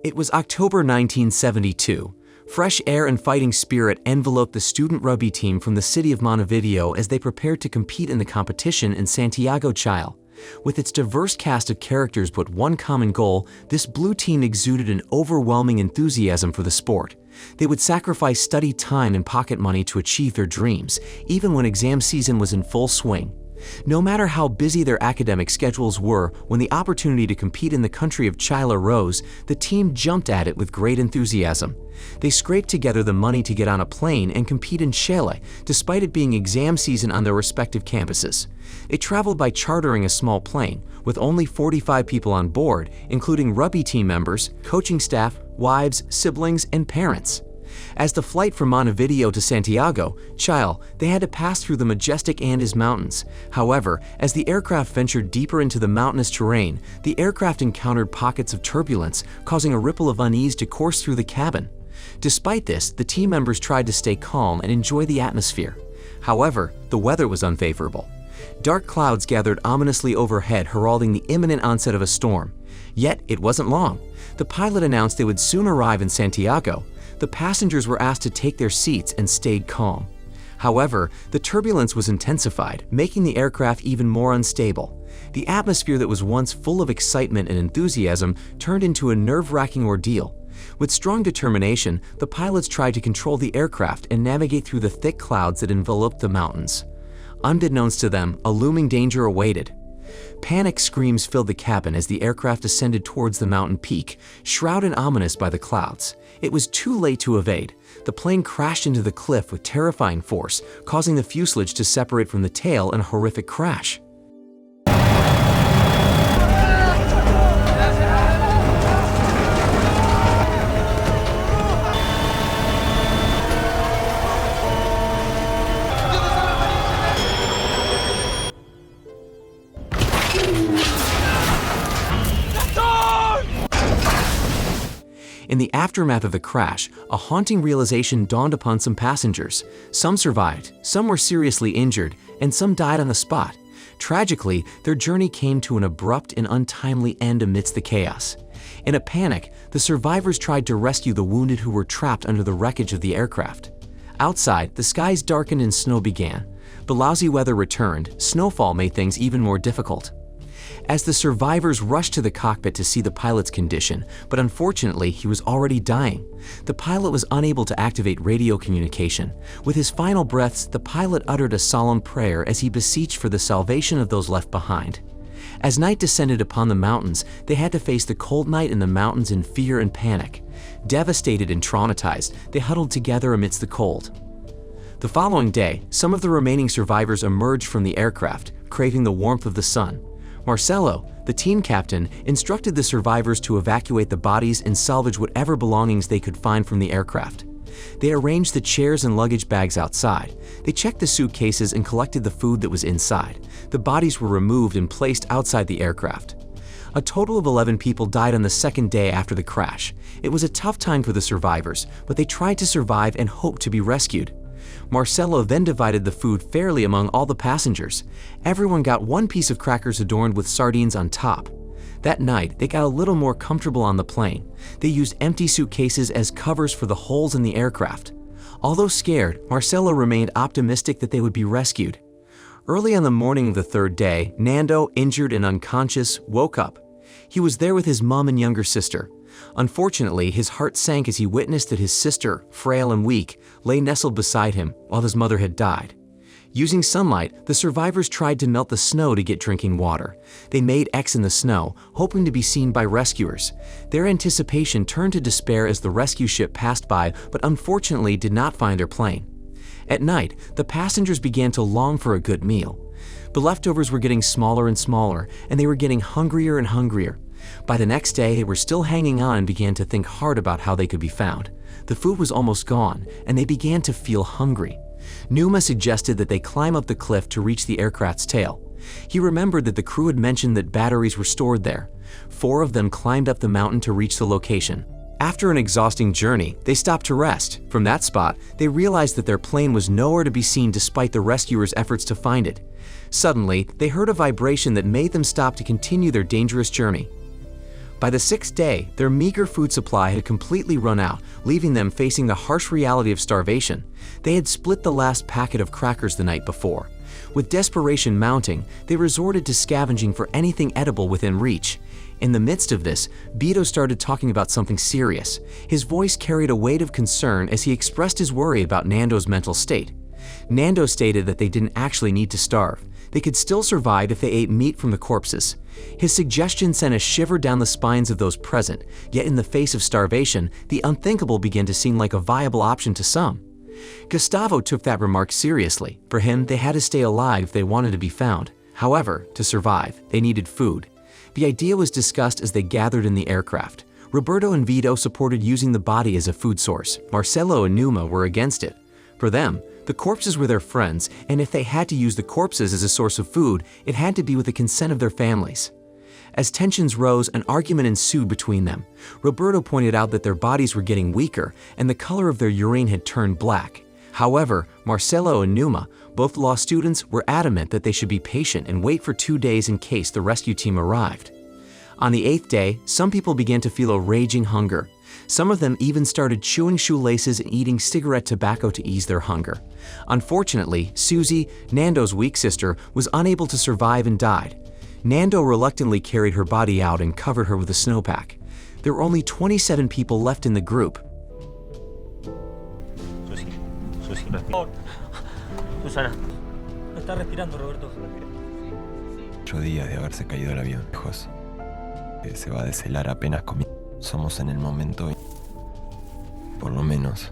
It was October 1972. Fresh air and fighting spirit enveloped the student rugby team from the city of Montevideo as they prepared to compete in the competition in Santiago, Chile. With its diverse cast of characters but one common goal, this blue team exuded an overwhelming enthusiasm for the sport. They would sacrifice study time and pocket money to achieve their dreams, even when exam season was in full swing. No matter how busy their academic schedules were, when the opportunity to compete in the country of Chile arose, the team jumped at it with great enthusiasm. They scraped together the money to get on a plane and compete in Chile, despite it being exam season on their respective campuses. They traveled by chartering a small plane, with only 45 people on board, including rugby team members, coaching staff, wives, siblings, and parents. As the flight from Montevideo to Santiago, Chile, they had to pass through the majestic Andes Mountains. However, as the aircraft ventured deeper into the mountainous terrain, the aircraft encountered pockets of turbulence, causing a ripple of unease to course through the cabin. Despite this, the team members tried to stay calm and enjoy the atmosphere. However, the weather was unfavorable. Dark clouds gathered ominously overhead, heralding the imminent onset of a storm. Yet, it wasn't long. The pilot announced they would soon arrive in Santiago. The passengers were asked to take their seats and stayed calm. However, the turbulence was intensified, making the aircraft even more unstable. The atmosphere that was once full of excitement and enthusiasm turned into a nerve-wracking ordeal. With strong determination, the pilots tried to control the aircraft and navigate through the thick clouds that enveloped the mountains. Unbeknownst to them, a looming danger awaited. Panic screams filled the cabin as the aircraft ascended towards the mountain peak, shrouded ominous by the clouds. It was too late to evade. The plane crashed into the cliff with terrifying force, causing the fuselage to separate from the tail in a horrific crash. In the aftermath of the crash, a haunting realization dawned upon some passengers. Some survived, some were seriously injured, and some died on the spot. Tragically, their journey came to an abrupt and untimely end amidst the chaos. In a panic, the survivors tried to rescue the wounded who were trapped under the wreckage of the aircraft. Outside, the skies darkened and snow began. The lousy weather returned. Snowfall made things even more difficult. As the survivors rushed to the cockpit to see the pilot's condition, but unfortunately he was already dying. The pilot was unable to activate radio communication. With his final breaths, the pilot uttered a solemn prayer as he beseeched for the salvation of those left behind. As night descended upon the mountains, they had to face the cold night in the mountains in fear and panic. Devastated and traumatized, they huddled together amidst the cold. The following day, some of the remaining survivors emerged from the aircraft, craving the warmth of the sun. Marcelo, the team captain, instructed the survivors to evacuate the bodies and salvage whatever belongings they could find from the aircraft. They arranged the chairs and luggage bags outside. They checked the suitcases and collected the food that was inside. The bodies were removed and placed outside the aircraft. A total of 11 people died on the second day after the crash. It was a tough time for the survivors, but they tried to survive and hoped to be rescued. Marcelo then divided the food fairly among all the passengers. Everyone got one piece of crackers adorned with sardines on top. That night, they got a little more comfortable on the plane. They used empty suitcases as covers for the holes in the aircraft. Although scared, Marcelo remained optimistic that they would be rescued. Early on the morning of the third day, Nando, injured and unconscious, woke up. He was there with his mom and younger sister. Unfortunately, his heart sank as he witnessed that his sister, frail and weak, lay nestled beside him while his mother had died. Using sunlight, the survivors tried to melt the snow to get drinking water. They made X in the snow, hoping to be seen by rescuers. Their anticipation turned to despair as the rescue ship passed by, but unfortunately did not find their plane. At night, the passengers began to long for a good meal. The leftovers were getting smaller and smaller, and they were getting hungrier and hungrier. By the next day, they were still hanging on and began to think hard about how they could be found. The food was almost gone, and they began to feel hungry. Numa suggested that they climb up the cliff to reach the aircraft's tail. He remembered that the crew had mentioned that batteries were stored there. 4 of them climbed up the mountain to reach the location. After an exhausting journey, they stopped to rest. From that spot, they realized that their plane was nowhere to be seen despite the rescuers' efforts to find it. Suddenly, they heard a vibration that made them stop to continue their dangerous journey. By the 6th day, their meager food supply had completely run out, leaving them facing the harsh reality of starvation. They had split the last packet of crackers the night before. With desperation mounting, they resorted to scavenging for anything edible within reach. In the midst of this, Vito started talking about something serious. His voice carried a weight of concern as he expressed his worry about Nando's mental state. Nando stated that they didn't actually need to starve. They could still survive if they ate meat from the corpses. His suggestion sent a shiver down the spines of those present, yet in the face of starvation, the unthinkable began to seem like a viable option to some. Gustavo took that remark seriously. For him, they had to stay alive if they wanted to be found. However, to survive, they needed food. The idea was discussed as they gathered in the aircraft. Roberto and Vito supported using the body as a food source. Marcelo and Numa were against it. For them, the corpses were their friends, and if they had to use the corpses as a source of food, it had to be with the consent of their families. As tensions rose, an argument ensued between them. Roberto pointed out that their bodies were getting weaker, and the color of their urine had turned black. However, Marcelo and Numa, both law students, were adamant that they should be patient and wait for 2 days in case the rescue team arrived. On the 8th day, some people began to feel a raging hunger. Some of them even started chewing shoelaces and eating cigarette tobacco to ease their hunger. Unfortunately, Susie, Nando's weak sister, was unable to survive and died. Nando reluctantly carried her body out and covered her with a snowpack. There were only 27 people left in the group. Susana, no está respirando, Roberto. 8 días de haberse caído el avión, lejos. Se va a deshelar apenas somos en el momento, por lo menos.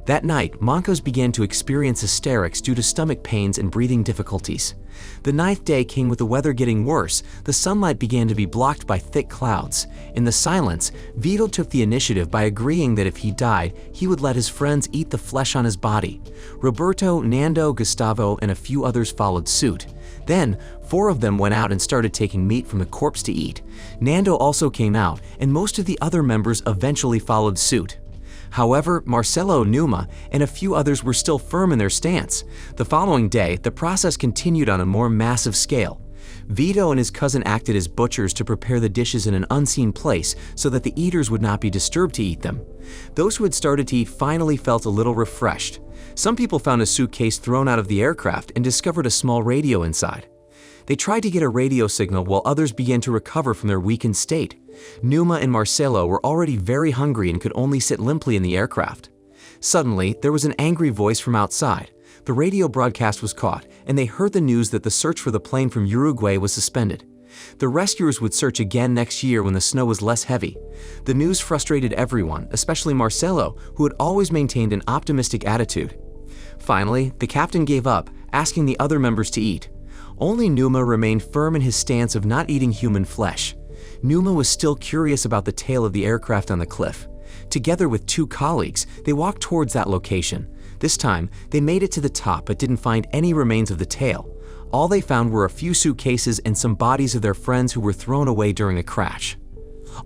That night, Mancos began to experience hysterics due to stomach pains and breathing difficulties. The 9th day came with the weather getting worse. The sunlight began to be blocked by thick clouds. In the silence, Vito took the initiative by agreeing that if he died, he would let his friends eat the flesh on his body. Roberto, Nando, Gustavo, and a few others followed suit. Then, 4 of them went out and started taking meat from the corpse to eat. Nando also came out, and most of the other members eventually followed suit. However, Marcelo, Numa, and a few others were still firm in their stance. The following day, the process continued on a more massive scale. Vito and his cousin acted as butchers to prepare the dishes in an unseen place so that the eaters would not be disturbed to eat them. Those who had started to eat finally felt a little refreshed. Some people found a suitcase thrown out of the aircraft and discovered a small radio inside. They tried to get a radio signal while others began to recover from their weakened state. Numa and Marcelo were already very hungry and could only sit limply in the aircraft. Suddenly, there was an angry voice from outside. The radio broadcast was caught, and they heard the news that the search for the plane from Uruguay was suspended. The rescuers would search again next year when the snow was less heavy. The news frustrated everyone, especially Marcelo, who had always maintained an optimistic attitude. Finally, the captain gave up, asking the other members to eat. Only Numa remained firm in his stance of not eating human flesh. Numa was still curious about the tail of the aircraft on the cliff. Together with 2 colleagues, they walked towards that location. This time, they made it to the top but didn't find any remains of the tail. All they found were a few suitcases and some bodies of their friends who were thrown away during the crash.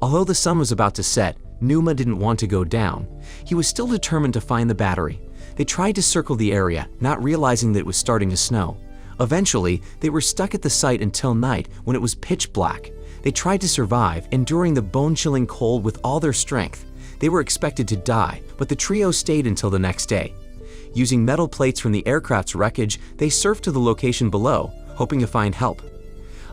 Although the sun was about to set, Numa didn't want to go down. He was still determined to find the battery. They tried to circle the area, not realizing that it was starting to snow. Eventually, they were stuck at the site until night when it was pitch black. They tried to survive, enduring the bone-chilling cold with all their strength. They were expected to die, but the trio stayed until the next day. Using metal plates from the aircraft's wreckage, they surfed to the location below, hoping to find help.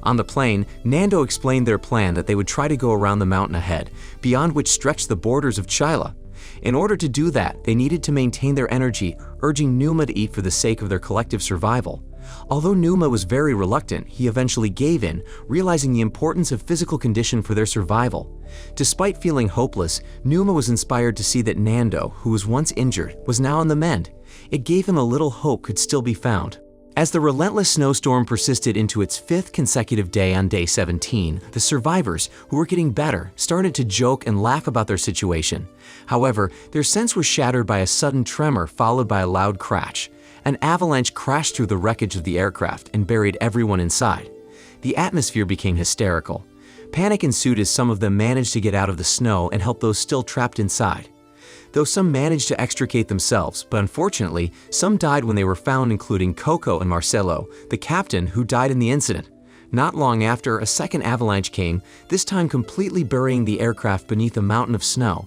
On the plane, Nando explained their plan that they would try to go around the mountain ahead, beyond which stretched the borders of Chile. In order to do that, they needed to maintain their energy, urging Numa to eat for the sake of their collective survival. Although Numa was very reluctant, he eventually gave in, realizing the importance of physical condition for their survival. Despite feeling hopeless, Numa was inspired to see that Nando, who was once injured, was now on the mend. It gave him a little hope could still be found. As the relentless snowstorm persisted into its 5th consecutive day on day 17, the survivors, who were getting better, started to joke and laugh about their situation. However, their sense was shattered by a sudden tremor followed by a loud crash. An avalanche crashed through the wreckage of the aircraft and buried everyone inside. The atmosphere became hysterical. Panic ensued as some of them managed to get out of the snow and help those still trapped inside. though some managed to extricate themselves, but unfortunately, some died when they were found, including Coco and Marcelo, the captain who died in the incident. Not long after, a second avalanche came, this time completely burying the aircraft beneath a mountain of snow.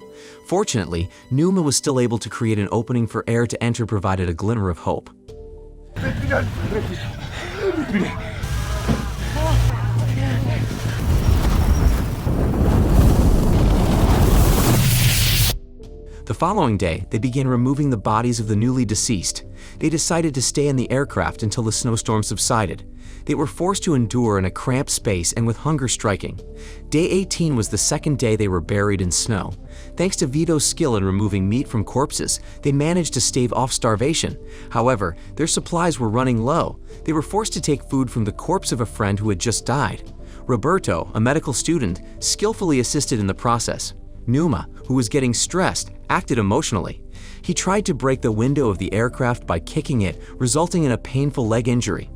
Fortunately, Numa was still able to create an opening for air to enter, provided a glimmer of hope. The following day, they began removing the bodies of the newly deceased. They decided to stay in the aircraft until the snowstorm subsided. They were forced to endure in a cramped space and with hunger striking. Day 18 was the second day they were buried in snow. Thanks to Vito's skill in removing meat from corpses, they managed to stave off starvation. However, their supplies were running low. They were forced to take food from the corpse of a friend who had just died. Roberto, a medical student, skillfully assisted in the process. Numa, who was getting stressed, acted emotionally. He tried to break the window of the aircraft by kicking it, resulting in a painful leg injury.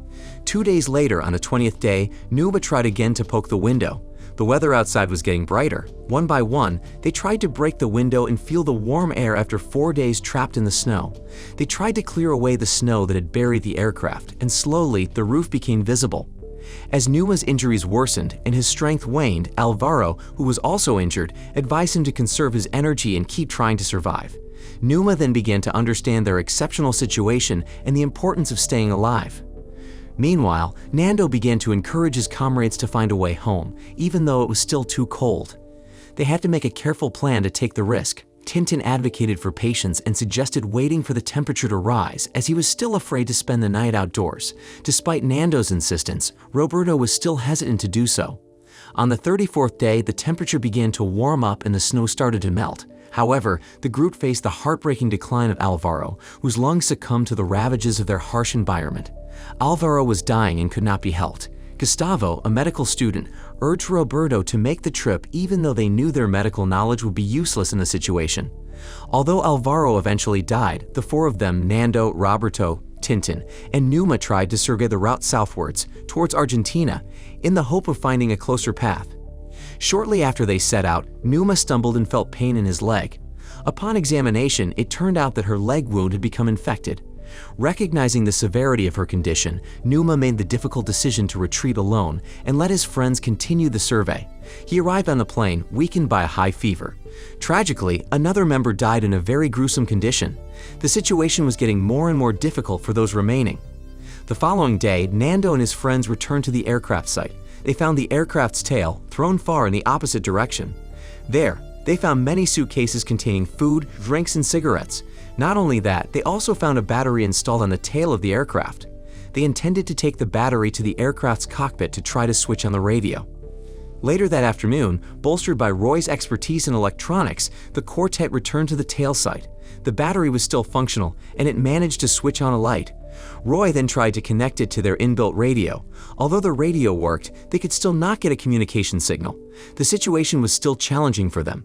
2 days later, on the 20th day, Numa tried again to poke the window. The weather outside was getting brighter. One by one, they tried to break the window and feel the warm air after 4 days trapped in the snow. They tried to clear away the snow that had buried the aircraft, and slowly the roof became visible. As Numa's injuries worsened and his strength waned, Alvaro, who was also injured, advised him to conserve his energy and keep trying to survive. Numa then began to understand their exceptional situation and the importance of staying alive. Meanwhile, Nando began to encourage his comrades to find a way home, even though it was still too cold. They had to make a careful plan to take the risk. Tintin advocated for patience and suggested waiting for the temperature to rise, as he was still afraid to spend the night outdoors. Despite Nando's insistence, Roberto was still hesitant to do so. On the 34th day, the temperature began to warm up and the snow started to melt. However, the group faced the heartbreaking decline of Alvaro, whose lungs succumbed to the ravages of their harsh environment. Alvaro was dying and could not be helped. Gustavo, a medical student, urged Roberto to make the trip even though they knew their medical knowledge would be useless in the situation. Although Alvaro eventually died, the four of them, Nando, Roberto, Tintin, and Numa, tried to survey the route southwards, towards Argentina, in the hope of finding a closer path. Shortly after they set out, Numa stumbled and felt pain in his leg. Upon examination, it turned out that her leg wound had become infected. Recognizing the severity of her condition, Numa made the difficult decision to retreat alone and let his friends continue the survey. He arrived on the plane, weakened by a high fever. Tragically, another member died in a very gruesome condition. The situation was getting more and more difficult for those remaining. The following day, Nando and his friends returned to the aircraft site. They found the aircraft's tail thrown far in the opposite direction. There, they found many suitcases containing food, drinks, and cigarettes. Not only that, they also found a battery installed on the tail of the aircraft. They intended to take the battery to the aircraft's cockpit to try to switch on the radio. Later that afternoon, bolstered by Roy's expertise in electronics, the quartet returned to the tail site. The battery was still functional, and it managed to switch on a light. Roy then tried to connect it to their inbuilt radio. Although the radio worked, they could still not get a communication signal. The situation was still challenging for them.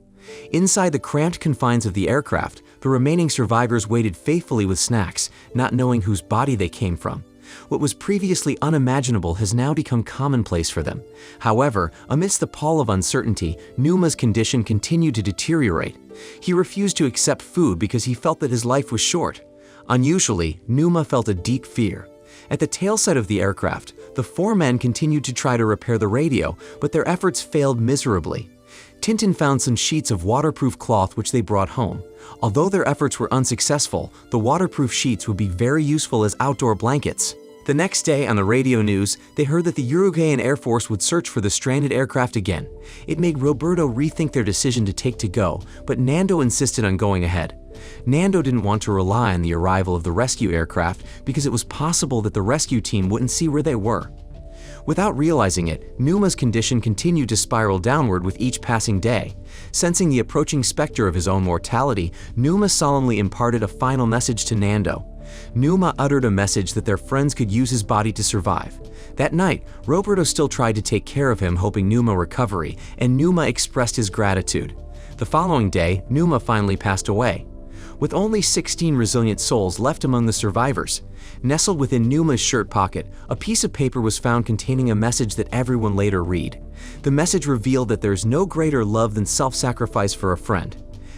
Inside the cramped confines of the aircraft, the remaining survivors waited faithfully with snacks, not knowing whose body they came from. What was previously unimaginable has now become commonplace for them. However, amidst the pall of uncertainty, Numa's condition continued to deteriorate. He refused to accept food because he felt that his life was short. Unusually, Numa felt a deep fear. At the tail side of the aircraft, the four men continued to try to repair the radio, but their efforts failed miserably. Tintin found some sheets of waterproof cloth which they brought home. Although their efforts were unsuccessful, the waterproof sheets would be very useful as outdoor blankets. The next day, on the radio news, they heard that the Uruguayan Air Force would search for the stranded aircraft again. It made Roberto rethink their decision to take to go, but Nando insisted on going ahead. Nando didn't want to rely on the arrival of the rescue aircraft because it was possible that the rescue team wouldn't see where they were. Without realizing it, Numa's condition continued to spiral downward with each passing day. Sensing the approaching specter of his own mortality, Numa solemnly imparted a final message to Nando. Numa uttered a message that their friends could use his body to survive. That night, Roberto still tried to take care of him, hoping Numa's recovery, and Numa expressed his gratitude. The following day, Numa finally passed away. With only 16 resilient souls left among the survivors, nestled within Numa's shirt pocket, a piece of paper was found containing a message that everyone later read. The message revealed that there is no greater love than self-sacrifice for a friend.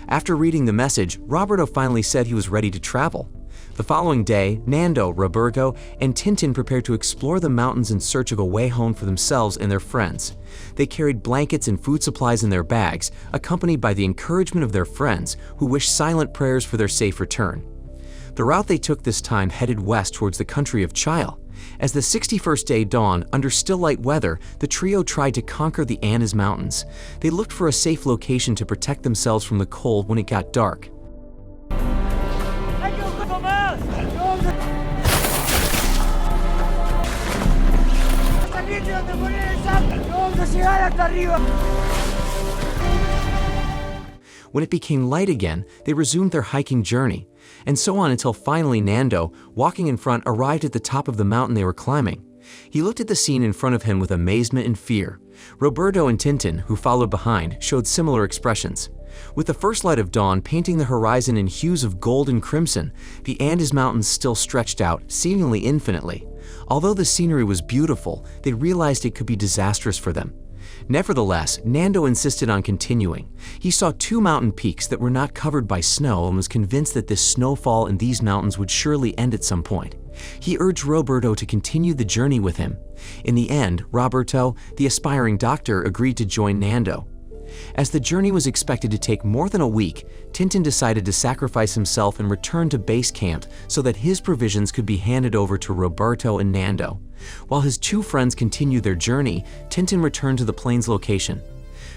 After reading the message, Roberto finally said he was ready to travel. The following day, Nando, Roberto, and Tintin prepared to explore the mountains in search of a way home for themselves and their friends. They carried blankets and food supplies in their bags, accompanied by the encouragement of their friends, who wished silent prayers for their safe return. The route they took this time headed west towards the country of Chile. As the 61st day dawned, under still light weather, the trio tried to conquer the Andes Mountains. They looked for a safe location to protect themselves from the cold when it got dark. When it became light again, they resumed their hiking journey, and so on until finally Nando, walking in front, arrived at the top of the mountain they were climbing. He looked at the scene in front of him with amazement and fear. Roberto and Tintin, who followed behind, showed similar expressions. With the first light of dawn painting the horizon in hues of gold and crimson, the Andes Mountains still stretched out, seemingly infinitely. Although the scenery was beautiful, they realized it could be disastrous for them. Nevertheless, Nando insisted on continuing. He saw two mountain peaks that were not covered by snow and was convinced that this snowfall in these mountains would surely end at some point. He urged Roberto to continue the journey with him. In the end, Roberto, the aspiring doctor, agreed to join Nando. As the journey was expected to take more than a week, Tintin decided to sacrifice himself and return to base camp so that his provisions could be handed over to Roberto and Nando. While his two friends continued their journey, Tintin returned to the plains location.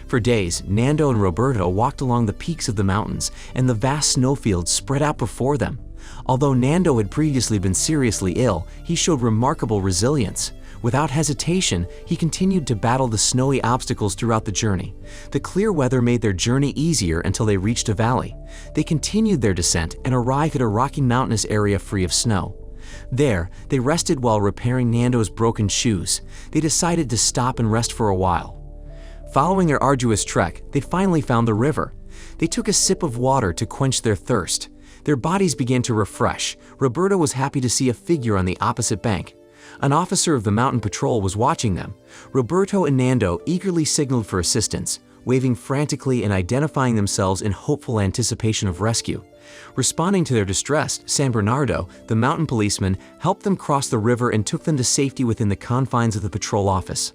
For days, Nando and Roberto walked along the peaks of the mountains, and the vast snowfields spread out before them. Although Nando had previously been seriously ill, he showed remarkable resilience. Without hesitation, he continued to battle the snowy obstacles throughout the journey. The clear weather made their journey easier until they reached a valley. They continued their descent and arrived at a rocky mountainous area free of snow. There, they rested while repairing Nando's broken shoes. They decided to stop and rest for a while. Following their arduous trek, they finally found the river. They took a sip of water to quench their thirst. Their bodies began to refresh. Roberto was happy to see a figure on the opposite bank. An officer of the mountain patrol was watching them. Roberto and Nando eagerly signaled for assistance, waving frantically and identifying themselves in hopeful anticipation of rescue. Responding to their distress, San Bernardo, the mountain policeman, helped them cross the river and took them to safety within the confines of the patrol office.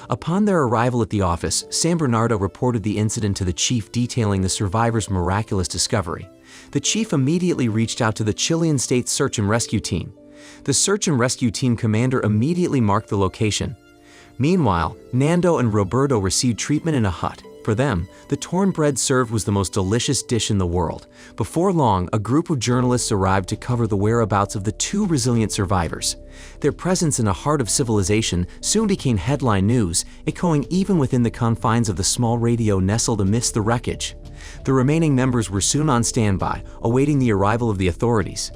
Upon their arrival at the office, San Bernardo reported the incident to the chief, detailing the survivors' miraculous discovery. The chief immediately reached out to the Chilean State Search and Rescue Team. The search and rescue team commander immediately marked the location. Meanwhile, Nando and Roberto received treatment in a hut. For them, the torn bread served was the most delicious dish in the world. Before long, a group of journalists arrived to cover the whereabouts of the two resilient survivors. Their presence in the heart of civilization soon became headline news, echoing even within the confines of the small radio nestled amidst the wreckage. The remaining members were soon on standby, awaiting the arrival of the authorities.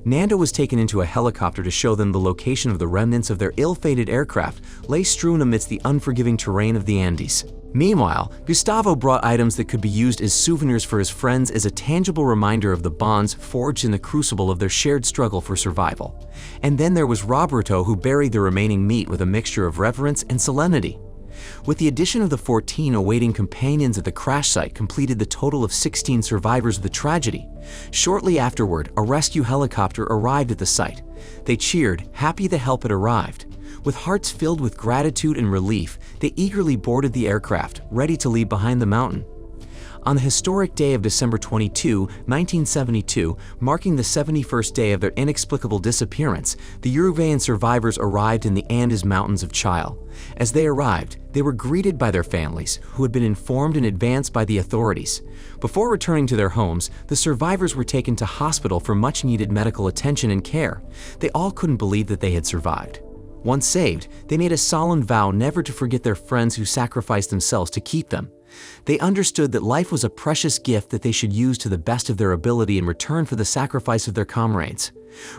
Nando was taken into a helicopter to show them the location of the remnants of their ill-fated aircraft lay strewn amidst the unforgiving terrain of the Andes. Meanwhile, Gustavo brought items that could be used as souvenirs for his friends as a tangible reminder of the bonds forged in the crucible of their shared struggle for survival. And then there was Roberto, who buried the remaining meat with a mixture of reverence and solemnity. With the addition of the 14 awaiting companions at the crash site completed the total of 16 survivors of the tragedy. Shortly afterward, a rescue helicopter arrived at the site. They cheered, happy the help had arrived. With hearts filled with gratitude and relief, they eagerly boarded the aircraft, ready to leave behind the mountain. On the historic day of December 22, 1972, marking the 71st day of their inexplicable disappearance, the Uruguayan survivors arrived in the Andes Mountains of Chile. As they arrived, they were greeted by their families, who had been informed in advance by the authorities. Before returning to their homes, the survivors were taken to hospital for much-needed medical attention and care. They all couldn't believe that they had survived. Once saved, they made a solemn vow never to forget their friends who sacrificed themselves to keep them. They understood that life was a precious gift that they should use to the best of their ability in return for the sacrifice of their comrades.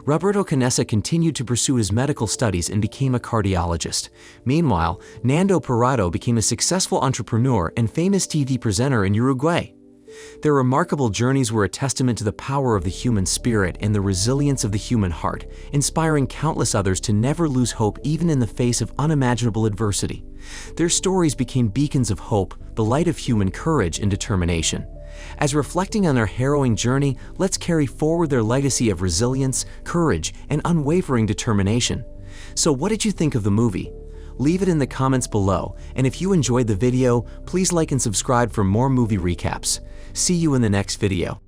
Roberto Canessa continued to pursue his medical studies and became a cardiologist. Meanwhile, Nando Parado became a successful entrepreneur and famous TV presenter in Uruguay. Their remarkable journeys were a testament to the power of the human spirit and the resilience of the human heart, inspiring countless others to never lose hope even in the face of unimaginable adversity. Their stories became beacons of hope, the light of human courage and determination. As reflecting on their harrowing journey, let's carry forward their legacy of resilience, courage, and unwavering determination. So what did you think of the movie? Leave it in the comments below, and if you enjoyed the video, please like and subscribe for more movie recaps. See you in the next video.